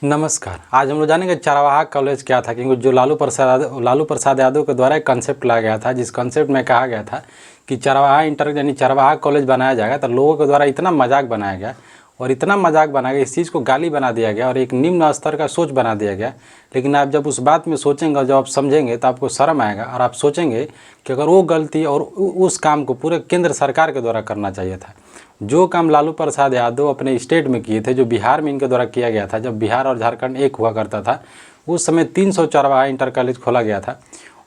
नमस्कार। आज हम लोग जानेंगे चरवाहा कॉलेज क्या था, क्योंकि जो लालू प्रसाद यादव के द्वारा एक कंसेप्ट लाया गया था, जिस कंसेप्ट में कहा गया था कि चरवाहा यानी चरवाहा कॉलेज बनाया जाएगा। तो लोगों के द्वारा इतना मजाक बनाया गया और इतना मजाक बनाया गया, इस चीज़ को गाली बना दिया गया और एक निम्न स्तर का सोच बना दिया गया। लेकिन आप जब उस बात में सोचेंगे और जब आप समझेंगे तो आपको शर्म आएगा और आप सोचेंगे कि अगर वो गलती और उस काम को पूरे केंद्र सरकार के द्वारा करना चाहिए था। जो काम लालू प्रसाद यादव अपने स्टेट में किए थे, जो बिहार में इनके द्वारा किया गया था, जब बिहार और झारखंड एक हुआ करता था, उस समय 300 चरवाहा इंटर कॉलेज खोला गया था।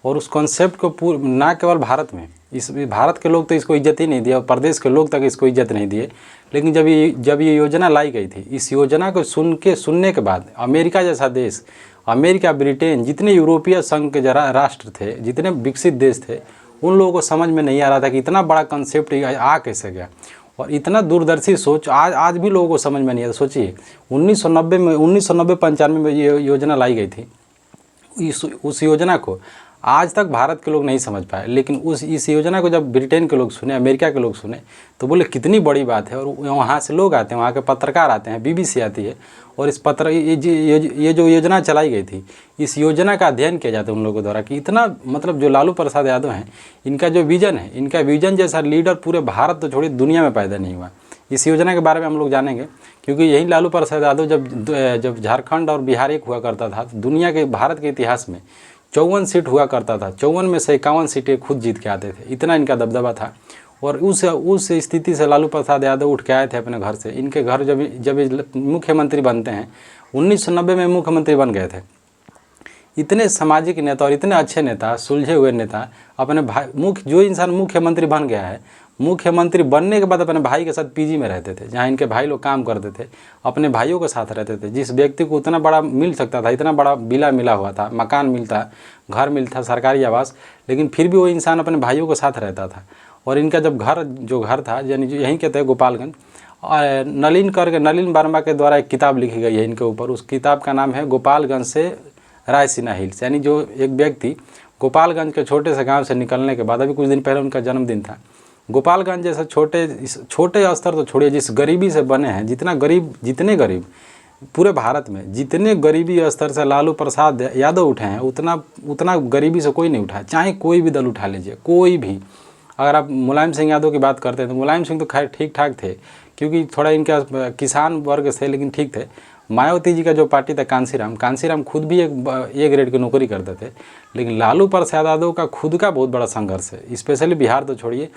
और उस कॉन्सेप्ट को ना केवल भारत में, इस भारत के लोग तो इसको इज्जत ही नहीं दिए और प्रदेश के लोग तक इसको इज्जत नहीं दिए। लेकिन जब ये योजना लाई गई थी, इस योजना को सुनने के बाद अमेरिका जैसा देश, अमेरिका, ब्रिटेन, जितने यूरोपीय संघ के राष्ट्र थे, जितने विकसित देश थे, उन लोगों को समझ में नहीं आ रहा था कि इतना बड़ा कंसेप्ट आ कैसे गया और इतना दूरदर्शी सोच आज भी लोगों को समझ में नहीं आता। सोचिए 1990-95 में ये योजना लाई गई थी। उस योजना को आज तक भारत के लोग नहीं समझ पाए, लेकिन इस योजना को जब ब्रिटेन के लोग सुने, अमेरिका के लोग सुने, तो बोले कितनी बड़ी बात है। और वहाँ से लोग आते हैं, वहाँ के पत्रकार आते हैं, BBC आती है और ये जो योजना चलाई गई थी, इस योजना का अध्ययन किया जाता है उन लोगों के द्वारा कि इतना मतलब जो लालू प्रसाद यादव हैं, इनका जो विज़न है, इनका विज़न जैसा लीडर पूरे भारत तो छोड़िए दुनिया में पैदा नहीं हुआ। इस योजना के बारे में हम लोग जानेंगे, क्योंकि यही लालू प्रसाद यादव जब झारखंड और बिहार एक हुआ करता था, दुनिया के भारत के इतिहास में 54 सीट हुआ करता था। 54 में से 51 सीटें खुद जीत के आते थे, इतना इनका दबदबा था। और उस स्थिति से लालू प्रसाद यादव उठ के आए थे अपने घर से। इनके घर जब मुख्यमंत्री बनते हैं, 1990 में मुख्यमंत्री बन गए थे। इतने सामाजिक नेता और इतने अच्छे नेता, सुलझे हुए नेता, अपने भाई जो इंसान मुख्यमंत्री बन गया है, मुख्यमंत्री बनने के बाद अपने भाई के साथ PG में रहते थे, जहाँ इनके भाई लोग काम करते थे, अपने भाइयों के साथ रहते थे। जिस व्यक्ति को उतना बड़ा मिल सकता था, इतना बड़ा विला मिला हुआ था, मकान मिलता, घर मिलता, सरकारी आवास, लेकिन फिर भी वो इंसान अपने भाइयों के साथ रहता था। और इनका जब घर था, यानी जो यहीं के थे गोपालगंज, नलिन वर्मा के द्वारा एक किताब लिखी गई है इनके ऊपर। उस किताब का नाम है गोपालगंज से रायसीना हिल्स। यानी जो एक व्यक्ति गोपालगंज के छोटे से गांव से निकलने के बाद, अभी कुछ दिन पहले उनका जन्मदिन था, गोपालगंज जैसे छोटे स्तर तो छोड़िए, जिस गरीबी से बने हैं, जितने गरीब पूरे भारत में, जितने गरीबी स्तर से लालू प्रसाद यादव उठे हैं, उतना गरीबी से कोई नहीं उठा। चाहे कोई भी दल उठा लीजिए, कोई भी। अगर आप मुलायम सिंह यादव की बात करते हैं तो मुलायम सिंह तो खैर ठीक ठाक थे, क्योंकि थोड़ा इनका किसान वर्ग थे, लेकिन ठीक थे। मायावती जी का जो पार्टी था, कांसीराम खुद भी एक ग्रेड की नौकरी करते थे। लेकिन लालू प्रसाद यादव का खुद का बहुत बड़ा संघर्ष है, स्पेशली बिहार तो छोड़िए,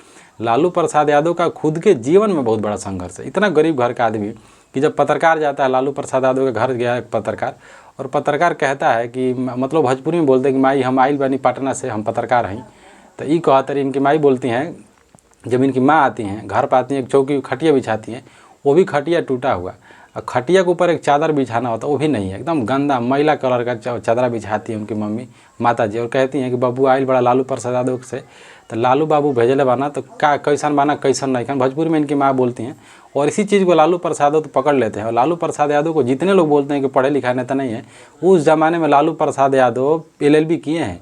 लालू प्रसाद यादव का खुद के जीवन में बहुत बड़ा संघर्ष है। इतना गरीब घर का आदमी कि जब पत्रकार जाता है, लालू प्रसाद यादव के घर गया एक पत्रकार, और पत्रकार कहता है कि मतलब भोजपुरी में बोलते हैं कि माई हम आइल बानी पटना से, हम पत्रकार हैं। तो ये कहते इनकी माई बोलती हैं, जब इनकी माँ आती हैं घर पर, आती हैं, एक चौकी खटिया बिछाती हैं, वो भी खटिया टूटा हुआ, और खटिया के ऊपर एक चादर बिछाना होता है, वो भी नहीं है, एकदम गंदा मैला कलर का चादर बिछाती है उनकी मम्मी, माता जी, और कहती हैं कि बाबू आइल बड़ा लालू प्रसाद यादव से, तो लालू बाबू भेजले बाना, तो का कैसन बाना कैसन नहीं खान, भोजपुरी में इनकी माँ बोलती हैं। और इसी चीज़ को लालू प्रसाद यादव तो पकड़ लेते हैं। और लालू प्रसाद यादव को जितने लोग बोलते हैं कि पढ़े लिखा नेता नहीं है, उस ज़माने में लालू प्रसाद यादव LLB किए हैं।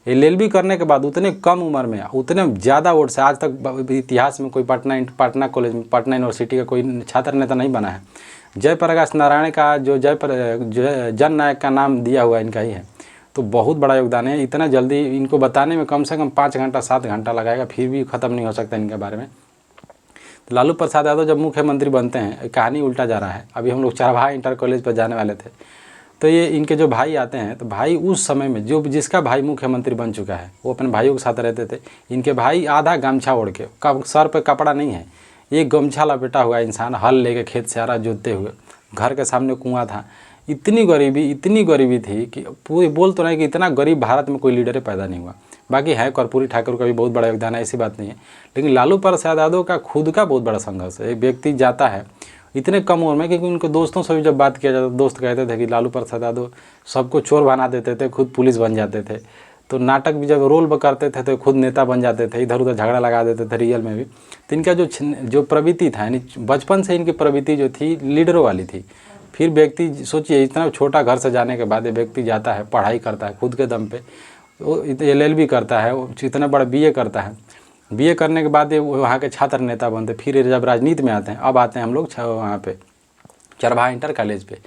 LLB करने के बाद उतने कम उम्र में, उतने ज़्यादा वोट से, आज तक इतिहास में कोई पटना कॉलेज में, पटना यूनिवर्सिटी का कोई छात्र नेता नहीं बना है। जयप्रकाश नारायण का जो जन नायक का नाम दिया हुआ इनका ही है। तो बहुत बड़ा योगदान है। इतना जल्दी इनको बताने में कम से कम 5 घंटा 7 घंटा लगाएगा, फिर भी ख़त्म नहीं हो सकता इनके बारे में। तो लालू प्रसाद यादव जब मुख्यमंत्री बनते हैं, कहानी उल्टा जा रहा है। अभी हम लोग चरवाहा इंटर कॉलेज पर जाने वाले थे, तो ये इनके जो भाई आते हैं, तो भाई उस समय में जिसका भाई मुख्यमंत्री बन चुका है, वो अपने भाइयों के साथ रहते थे। इनके भाई आधा गमछा ओढ़ के, सर पे कपड़ा नहीं है, एक गमछा लपेटा हुआ इंसान हल लेके खेत से आ रहा जोतते हुए, घर के सामने कुआं था। इतनी गरीबी थी कि पूरी बोल तो नहीं कि इतना गरीब भारत में कोई लीडर पैदा नहीं हुआ। बाकी है कर्पूरी ठाकुर का भी बहुत बड़ा योगदान है, ऐसी बात नहीं है। लेकिन लालू प्रसाद यादव का खुद का बहुत बड़ा संघर्ष है। एक व्यक्ति जाता है इतने कम उम्र में, क्योंकि उनके दोस्तों से भी जब बात किया जाता, दोस्त कहते थे कि लालू प्रसाद यादव सबको चोर बना देते थे, खुद पुलिस बन जाते थे। तो नाटक भी जब रोल करते थे तो खुद नेता बन जाते थे, इधर उधर झगड़ा लगा देते थे रियल में भी। तो इनका जो प्रवृत्ति था, यानी बचपन से इनकी प्रवृत्ति जो थी लीडरों वाली थी। फिर व्यक्ति सोचिए, इतना छोटा घर से जाने के बाद व्यक्ति जाता है, पढ़ाई करता है खुद के दम पे, LLB करता है, इतना बड़ा BA करता है। BA करने के बाद वहाँ के छात्र नेता बनते। फिर जब राजनीति में आते हैं, अब आते हैं हम लोग वहाँ पे चरवाहा इंटर कॉलेज पे।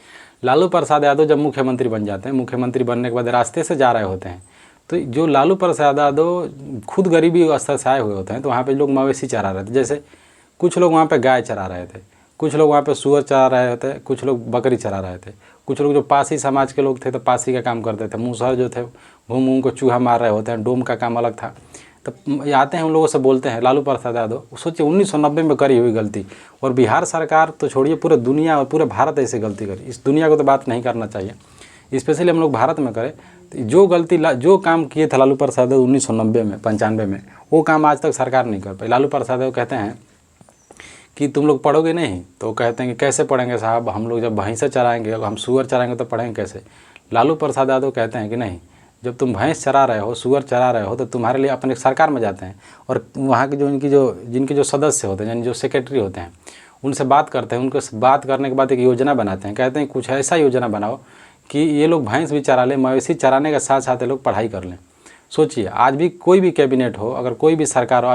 लालू प्रसाद यादव जब मुख्यमंत्री बन जाते हैं, मुख्यमंत्री बनने के बाद रास्ते से जा रहे होते हैं, तो जो लालू प्रसाद यादव खुद गरीबी स्तर से आए हुए होते हैं, तो वहाँ पे लोग मवेशी चरा रहे थे। जैसे कुछ लोग वहाँ पे गाय चरा रहे थे, कुछ लोग वहाँ पे सूअर चरा रहे थे, कुछ लोग बकरी चरा रहे थे, कुछ लोग जो पासी समाज के लोग थे तो पासी का काम करते थे, मूसहर जो थे घूम घूम को चूहा मार रहे होते हैं, डोम का काम अलग था। तो आते हैं उन लोगों से बोलते हैं लालू प्रसाद यादव, सोचिए 1990 में करी हुई गलती, और बिहार सरकार तो छोड़िए पूरे दुनिया और पूरे भारत ऐसे गलती करी। इस दुनिया को तो बात नहीं करना चाहिए, स्पेशली हम लोग भारत में करें। तो जो गलती जो काम किए थे लालू प्रसाद यादव 1990 में 95 में, वो काम आज तक सरकार नहीं कर पाई। लालू प्रसाद यादव कहते हैं कि तुम लोग पढ़ोगे नहीं, तो कहते हैं कि कैसे पढ़ेंगे साहब, हम लोग जब भैंसे चराएंगे, हम सूअर चराएंगे तो पढ़ेंगे कैसे। लालू प्रसाद यादव कहते हैं कि नहीं, जब तुम भैंस चरा रहे हो, सूअर चरा रहे हो, तो तुम्हारे लिए अपने सरकार में जाते हैं और वहाँ के जिनके जो सदस्य होते हैं, यानी जो सेक्रेटरी होते हैं, उनसे बात करते हैं। उनको बात करने के बाद एक योजना बनाते हैं, कहते हैं कुछ ऐसा योजना बनाओ कि ये लोग भैंस भी चरा लें, मवेशी चराने के साथ साथ ये लोग पढ़ाई कर लें। सोचिए आज भी कोई भी कैबिनेट हो, अगर कोई भी सरकार हो,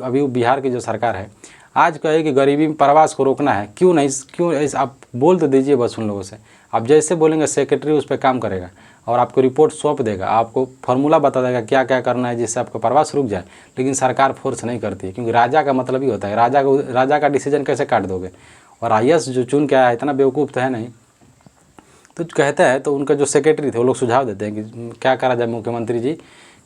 अभी बिहार की जो सरकार है आज कहे कि गरीबी में प्रवास को रोकना है, क्यों नहीं, क्यों ऐसे आप बोल तो दीजिए बस उन लोगों से। आप जैसे बोलेंगे सेक्रेटरी उस पर काम करेगा और आपको रिपोर्ट सौंप देगा, आपको फार्मूला बता देगा क्या क्या करना है जिससे आपका प्रवास रुक जाए। लेकिन सरकार फोर्स नहीं करती है, क्योंकि राजा का मतलब ही होता है, राजा का डिसीजन कैसे काट दोगे। और आईएएस जो चुन के आया है इतना बेवकूफ़ तो है नहीं, तो कहता है, तो उनका जो सेक्रेटरी थे वो लोग सुझाव देते हैं कि क्या करा जाए मुख्यमंत्री जी,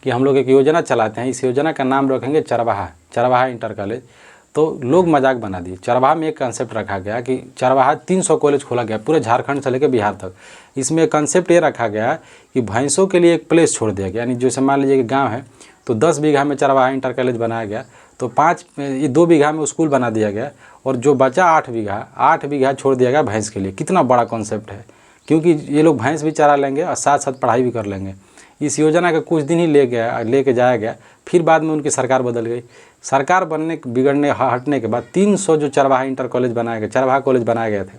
कि हम लोग एक योजना चलाते हैं, इस योजना का नाम रखेंगे चरवाहा इंटर कॉलेज। तो लोग मजाक बना दिए। चरवाहा में एक कंसेप्ट रखा गया कि चरवाहा 300 कॉलेज खोला गया पूरे झारखंड से लेकर बिहार तक। इसमें एक कंसेप्ट ये रखा गया कि भैंसों के लिए एक प्लेस छोड़ दिया गया, यानी जैसे मान लीजिए कि गाँव है तो 10 बीघा में चरवाहा इंटर कॉलेज बनाया गया, तो 2 बीघा में स्कूल बना दिया गया, और जो बचा 8 बीघा छोड़ दिया गया भैंस के लिए। कितना बड़ा कॉन्सेप्ट है, क्योंकि ये लोग भैंस भी चरा लेंगे और साथ साथ पढ़ाई भी कर लेंगे। इस योजना का कुछ दिन ही लेके जाया गया, फिर बाद में उनकी सरकार बदल गई। सरकार बिगड़ने हटने के बाद 300 जो चरवाहा इंटर कॉलेज बनाए गए, चरवाहा कॉलेज बनाए गए थे,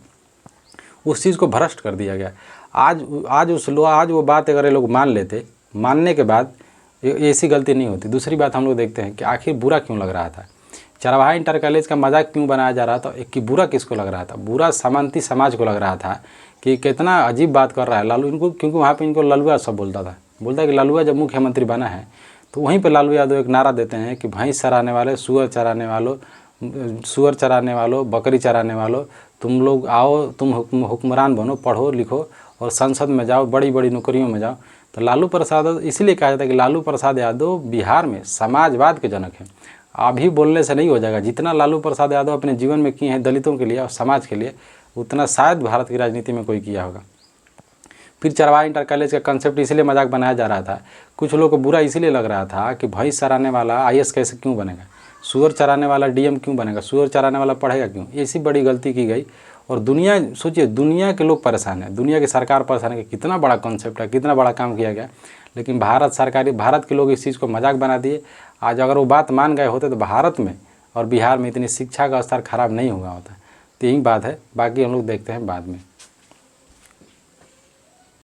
उस चीज़ को भ्रष्ट कर दिया गया। आज वो बात अगर ये लोग मान लेते, मानने के बाद ऐसी गलती नहीं होती। दूसरी बात हम लोग देखते हैं कि आखिर बुरा क्यों लग रहा था, चरवाहा इंटर कॉलेज का मजाक क्यों बनाया जा रहा था, कि बुरा किसको लग रहा था, बुरा सामंती समाज को लग रहा था कि कितना अजीब बात कर रहा है लालू इनको, क्योंकि वहाँ पे इनको ललुआ सब बोलता है कि ललुआ जब मुख्यमंत्री बना है तो वहीं पे लालू यादव एक नारा देते हैं कि भैंस चराने वाले, सूअर चराने वालों, बकरी चराने वालों, तुम लोग आओ, तुम हुक्मरान बनो, पढ़ो लिखो और संसद में जाओ, बड़ी बड़ी नौकरियों में जाओ। तो लालू प्रसाद, इसलिए कहा जाता है कि लालू प्रसाद यादव बिहार में समाजवाद के जनक हैं। अभी बोलने से नहीं हो जाएगा, जितना लालू प्रसाद यादव अपने जीवन में किए हैं दलितों के लिए और समाज के लिए, उतना शायद भारत की राजनीति में कोई किया होगा। फिर चरवाहा इंटर कॉलेज का कंसेप्ट इसलिए मजाक बनाया जा रहा था, कुछ लोगों को बुरा इसलिए लग रहा था कि भैंस चराने वाला आईएएस कैसे क्यों बनेगा, सूअर चराने वाला डीएम क्यों बनेगा, सूअर चराने वाला पढ़ेगा क्यों। ऐसी बड़ी गलती की गई और दुनिया, सोचिए दुनिया के लोग परेशान हैं, दुनिया की सरकार परेशान है कि कितना बड़ा कॉन्सेप्ट है, कितना बड़ा काम किया गया। लेकिन भारत के लोग इस चीज़ को मजाक बना दिए। आज अगर वो बात मान गए होते तो भारत में और बिहार में इतनी शिक्षा का स्तर खराब नहीं हुआ होता। तो यही बात है, बाकी हम लोग देखते हैं बाद में।